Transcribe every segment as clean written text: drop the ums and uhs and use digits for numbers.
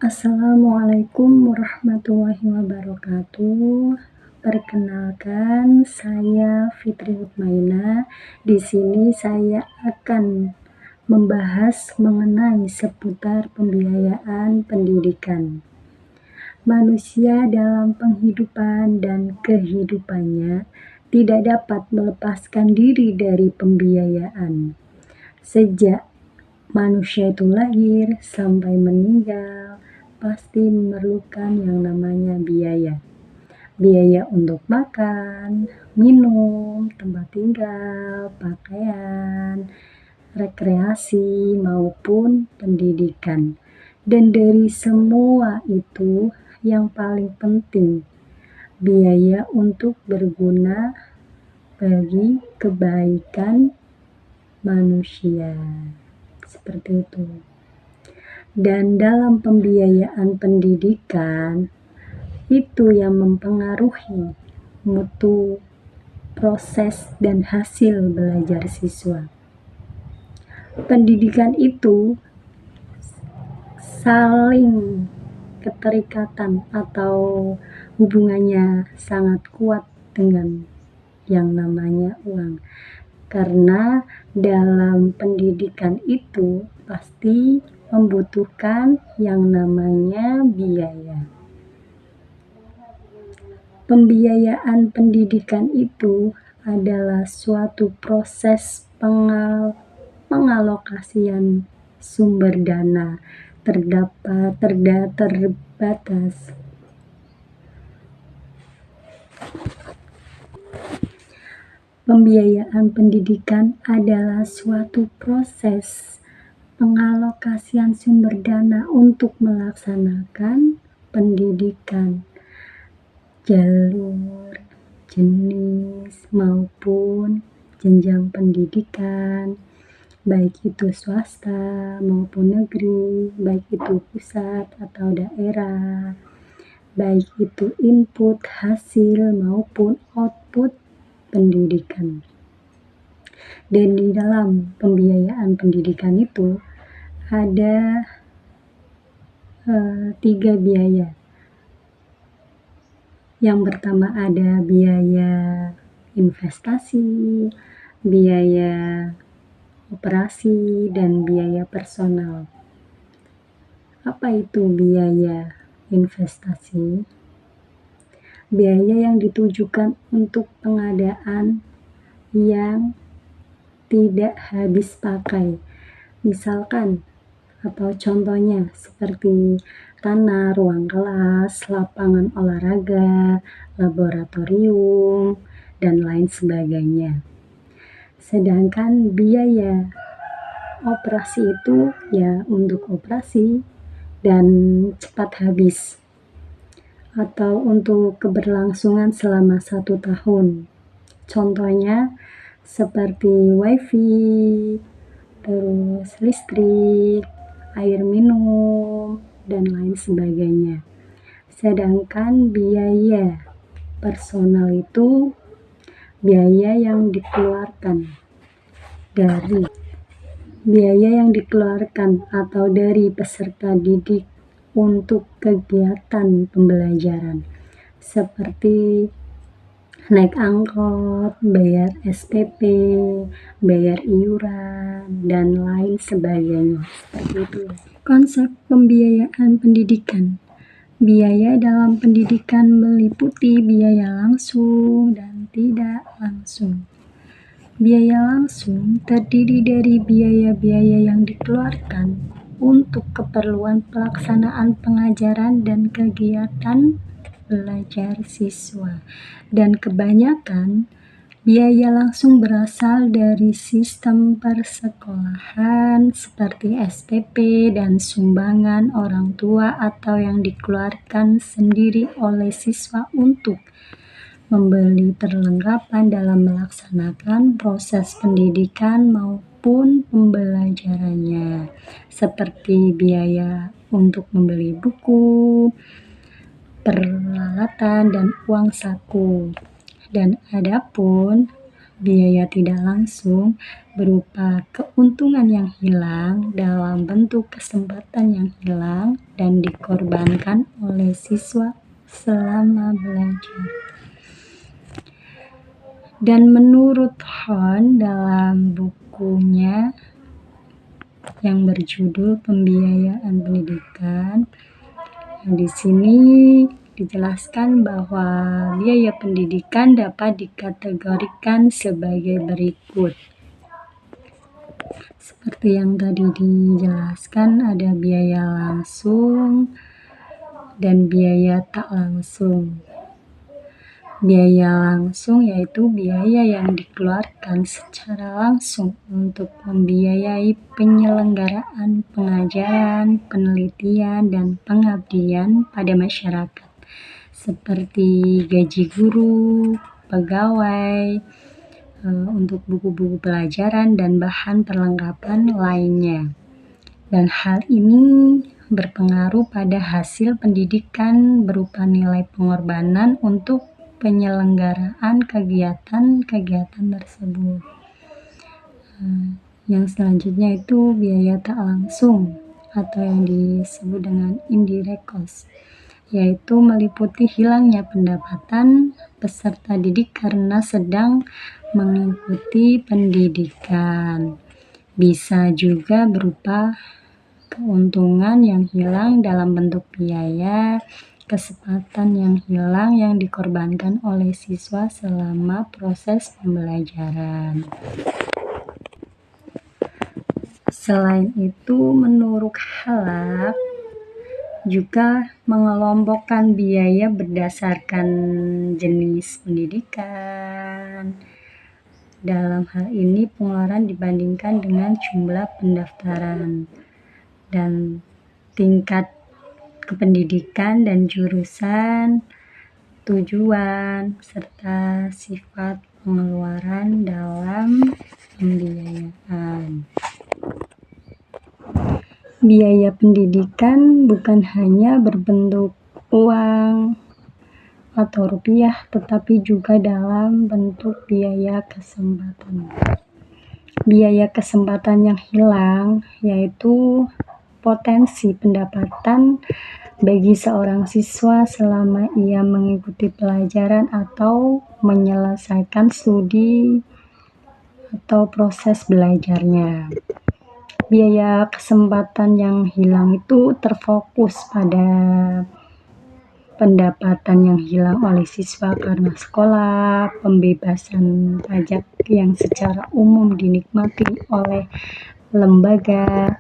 Assalamualaikum warahmatullahi wabarakatuh. Perkenalkan, saya Fitri Hukmaina. Di sini saya akan membahas mengenai seputar pembiayaan pendidikan. Manusia dalam penghidupan dan kehidupannya tidak dapat melepaskan diri dari pembiayaan. Sejak manusia itu lahir sampai meninggal, pasti memerlukan yang namanya biaya. Biaya untuk makan, minum, tempat tinggal, pakaian, rekreasi, maupun pendidikan. Dan dari semua itu, yang paling penting, biaya untuk berguna bagi kebaikan manusia. Seperti itu. Dan dalam pembiayaan pendidikan itu yang mempengaruhi mutu, proses, dan hasil belajar siswa. Pendidikan itu saling keterikatan atau hubungannya sangat kuat dengan yang namanya uang. Karena dalam pendidikan itu pasti membutuhkan yang namanya biaya. Pembiayaan pendidikan itu adalah suatu proses pengalokasian sumber dana terbatas. Pembiayaan pendidikan adalah suatu proses pengalokasian sumber dana untuk melaksanakan pendidikan, jalur, jenis, maupun jenjang pendidikan, baik itu swasta maupun negeri, baik itu pusat atau daerah, baik itu input, hasil, maupun output pendidikan. Dan di dalam pembiayaan pendidikan itu ada 3 biaya. Yang pertama ada biaya investasi, biaya operasi, dan biaya personal. Apa itu biaya investasi? Biaya yang ditujukan untuk pengadaan yang tidak habis pakai. Misalkan atau contohnya seperti tanah, ruang kelas, lapangan olahraga, laboratorium, dan lain sebagainya. Sedangkan biaya operasi itu ya untuk operasi dan cepat habis, atau untuk keberlangsungan selama 1 tahun. Contohnya seperti wifi, terus listrik, air minum, dan lain sebagainya. Sedangkan biaya personal itu biaya yang dikeluarkan atau dari peserta didik untuk kegiatan pembelajaran seperti naik angkot, bayar SPP, bayar iuran, dan lain sebagainya. Seperti itu. Konsep pembiayaan pendidikan. Biaya dalam pendidikan meliputi biaya langsung dan tidak langsung. Biaya langsung terdiri dari biaya-biaya yang dikeluarkan untuk keperluan pelaksanaan pengajaran dan kegiatan belajar siswa. Dan kebanyakan biaya langsung berasal dari sistem persekolahan seperti SPP dan sumbangan orang tua atau yang dikeluarkan sendiri oleh siswa untuk membeli perlengkapan dalam melaksanakan proses pendidikan maupun pembelajarannya, seperti biaya untuk membeli buku, peralatan, dan uang saku. Dan adapun biaya tidak langsung berupa keuntungan yang hilang dalam bentuk kesempatan yang hilang dan dikorbankan oleh siswa selama belajar. Dan menurut Hon dalam bukunya yang berjudul Pembiayaan Pendidikan, di sini dijelaskan bahwa biaya pendidikan dapat dikategorikan sebagai berikut. Seperti yang tadi dijelaskan, ada biaya langsung dan biaya tak langsung. Biaya langsung yaitu biaya yang dikeluarkan secara langsung untuk membiayai penyelenggaraan pengajaran, penelitian, dan pengabdian pada masyarakat, seperti gaji guru, pegawai, untuk buku-buku pelajaran dan bahan perlengkapan lainnya. Dan hal ini berpengaruh pada hasil pendidikan berupa nilai pengorbanan untuk penyelenggaraan kegiatan-kegiatan tersebut. Yang selanjutnya itu biaya tak langsung atau yang disebut dengan indirect cost, yaitu meliputi hilangnya pendapatan peserta didik karena sedang mengikuti pendidikan. Bisa juga berupa keuntungan yang hilang dalam bentuk biaya, kesempatan yang hilang yang dikorbankan oleh siswa selama proses pembelajaran. Selain itu, menurut Halak juga mengelompokkan biaya berdasarkan jenis pendidikan. Dalam hal ini, pengeluaran dibandingkan dengan jumlah pendaftaran dan tingkat kependidikan dan jurusan, tujuan, serta sifat pengeluaran dalam pembiayaan. Biaya pendidikan bukan hanya berbentuk uang atau rupiah, tetapi juga dalam bentuk biaya kesempatan. Biaya kesempatan yang hilang yaitu potensi pendapatan bagi seorang siswa selama ia mengikuti pelajaran atau menyelesaikan studi atau proses belajarnya. Biaya kesempatan yang hilang itu terfokus pada pendapatan yang hilang oleh siswa karena sekolah, pembebasan pajak yang secara umum dinikmati oleh lembaga,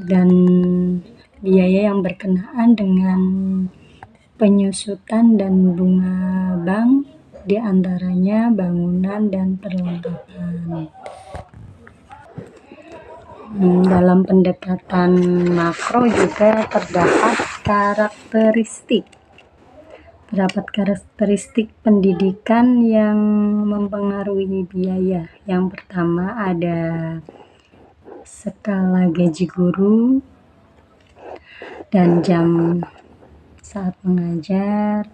dan biaya yang berkenaan dengan penyusutan dan bunga bank, diantaranya bangunan dan perlengkapan. Dalam pendekatan makro juga terdapat karakteristik pendidikan yang mempengaruhi biaya. Yang pertama ada skala gaji guru dan jam saat mengajar.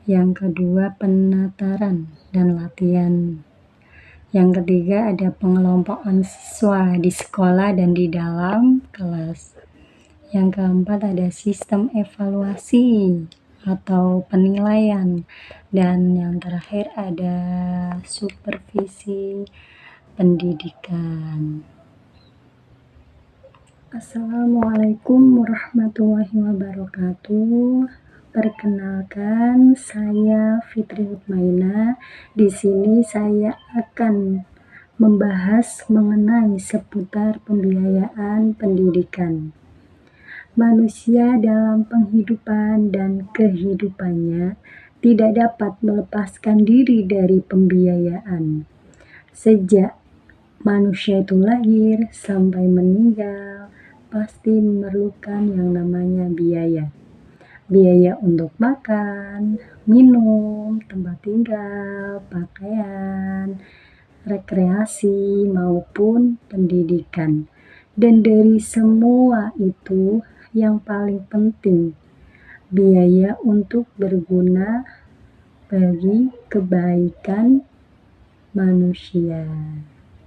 Yang kedua penataran dan latihan. Yang ketiga ada pengelompokan siswa di sekolah dan di dalam kelas. Yang keempat ada sistem evaluasi atau penilaian. Dan yang terakhir ada supervisi pendidikan. Assalamualaikum warahmatullahi wabarakatuh. Perkenalkan, saya Fitri Hutmaina. Di sini saya akan membahas mengenai seputar pembiayaan pendidikan. Manusia dalam penghidupan dan kehidupannya tidak dapat melepaskan diri dari pembiayaan. Sejak manusia itu lahir sampai meninggal, pasti memerlukan yang namanya biaya. Biaya untuk makan, minum, tempat tinggal, pakaian, rekreasi, maupun pendidikan. Dan dari semua itu, yang paling penting, biaya untuk berguna bagi kebaikan manusia.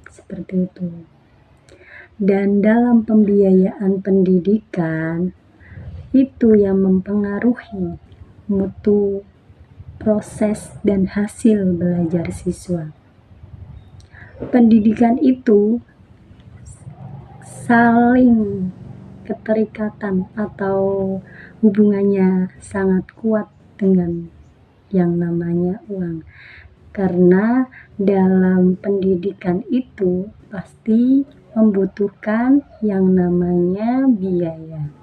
Seperti itu. Dan dalam pembiayaan pendidikan, itu yang mempengaruhi mutu, proses, dan hasil belajar siswa. Pendidikan itu saling keterikatan atau hubungannya sangat kuat dengan yang namanya uang. Karena dalam pendidikan itu pasti membutuhkan yang namanya biaya.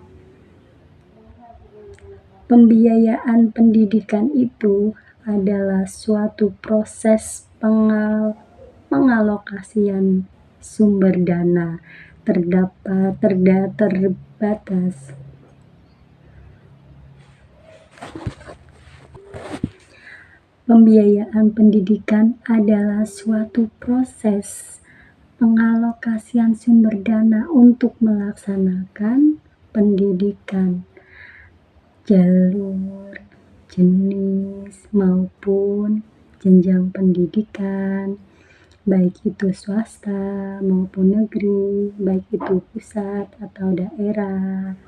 Pembiayaan pendidikan itu adalah suatu proses pengalokasian sumber dana terbatas. Pembiayaan pendidikan adalah suatu proses pengalokasian sumber dana untuk melaksanakan pendidikan, jalur, jenis, maupun jenjang pendidikan, baik itu swasta maupun negeri, baik itu pusat atau daerah,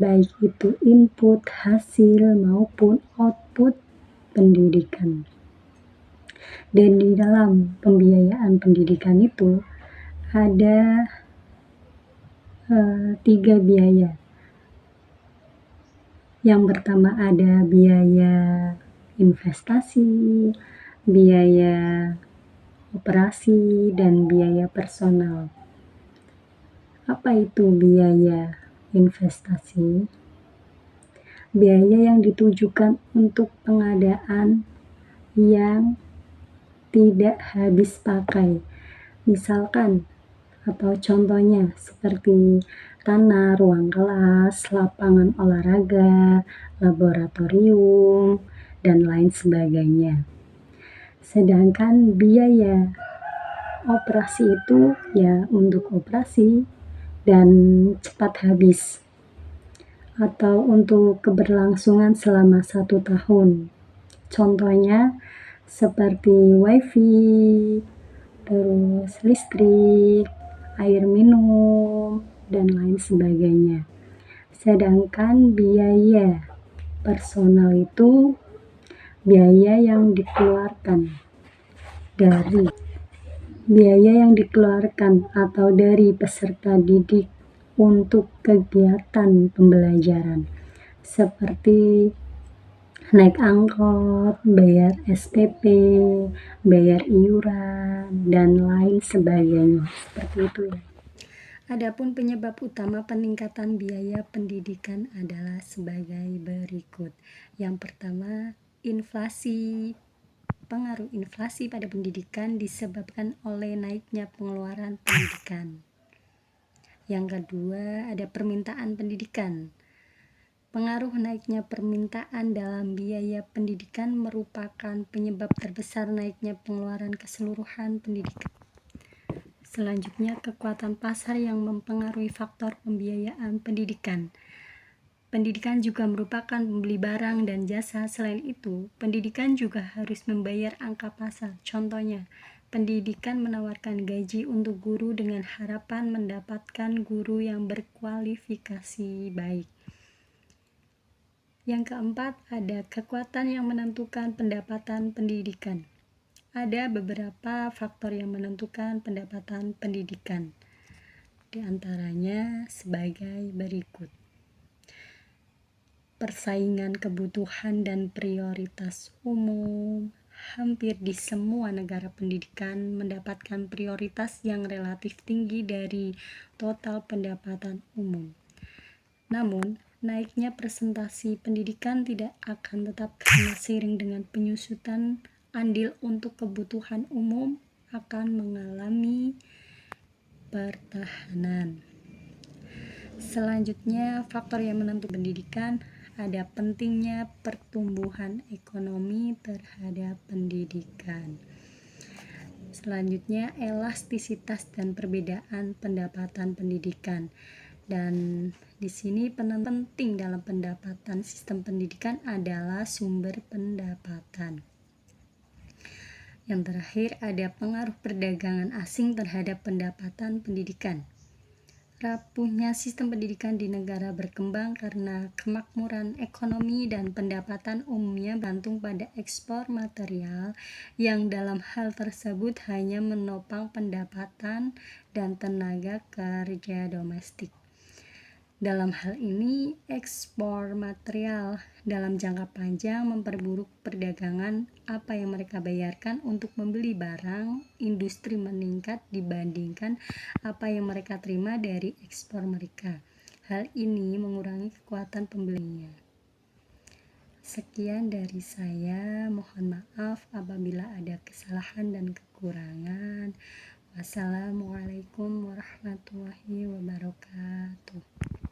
baik itu input, hasil, maupun output pendidikan. Dan di dalam pembiayaan pendidikan itu ada 3 biaya. Yang pertama ada biaya investasi, biaya operasi, dan biaya personal. Apa itu biaya investasi? Biaya yang ditujukan untuk pengadaan yang tidak habis pakai. Misalkan atau contohnya seperti tanah, ruang kelas, lapangan olahraga, laboratorium, dan lain sebagainya. Sedangkan biaya operasi itu ya untuk operasi dan cepat habis, atau untuk keberlangsungan selama 1 tahun. Contohnya seperti wifi, terus listrik, air minum, dan lain sebagainya. Sedangkan biaya personal itu biaya yang dikeluarkan atau dari peserta didik untuk kegiatan pembelajaran seperti naik angkot, bayar SPP, bayar iuran, dan lain sebagainya. Seperti itu ya. Adapun penyebab utama peningkatan biaya pendidikan adalah sebagai berikut. Yang pertama, inflasi. Pengaruh inflasi pada pendidikan disebabkan oleh naiknya pengeluaran pendidikan. Yang kedua, ada permintaan pendidikan. Pengaruh naiknya permintaan dalam biaya pendidikan merupakan penyebab terbesar naiknya pengeluaran keseluruhan pendidikan. Selanjutnya, kekuatan pasar yang mempengaruhi faktor pembiayaan pendidikan. Pendidikan juga merupakan pembeli barang dan jasa. Selain itu, pendidikan juga harus membayar angka pasar. Contohnya, pendidikan menawarkan gaji untuk guru dengan harapan mendapatkan guru yang berkualifikasi baik. Yang keempat, ada kekuatan yang menentukan pendapatan pendidikan. Ada beberapa faktor yang menentukan pendapatan pendidikan. Di antaranya sebagai berikut. Persaingan kebutuhan dan prioritas umum. Hampir di semua negara pendidikan mendapatkan prioritas yang relatif tinggi dari total pendapatan umum. Namun, naiknya presentasi pendidikan tidak akan tetap karena seiring dengan penyusutan andil untuk kebutuhan umum akan mengalami pertahanan. Selanjutnya, faktor yang menentukan pendidikan ada pentingnya pertumbuhan ekonomi terhadap pendidikan. Selanjutnya, elastisitas dan perbedaan pendapatan pendidikan. Dan di sini penting dalam pendapatan sistem pendidikan adalah sumber pendapatan. Yang terakhir, ada pengaruh perdagangan asing terhadap pendapatan pendidikan. Rapuhnya sistem pendidikan di negara berkembang karena kemakmuran ekonomi dan pendapatan umumnya bergantung pada ekspor material yang dalam hal tersebut hanya menopang pendapatan dan tenaga kerja domestik. Dalam hal ini, ekspor material dalam jangka panjang memperburuk perdagangan. Apa yang mereka bayarkan untuk membeli barang industri meningkat dibandingkan apa yang mereka terima dari ekspor mereka. Hal ini mengurangi kekuatan pembelinya. Sekian dari saya, mohon maaf apabila ada kesalahan dan kekurangan. Wassalamualaikum warahmatullahi wabarakatuh.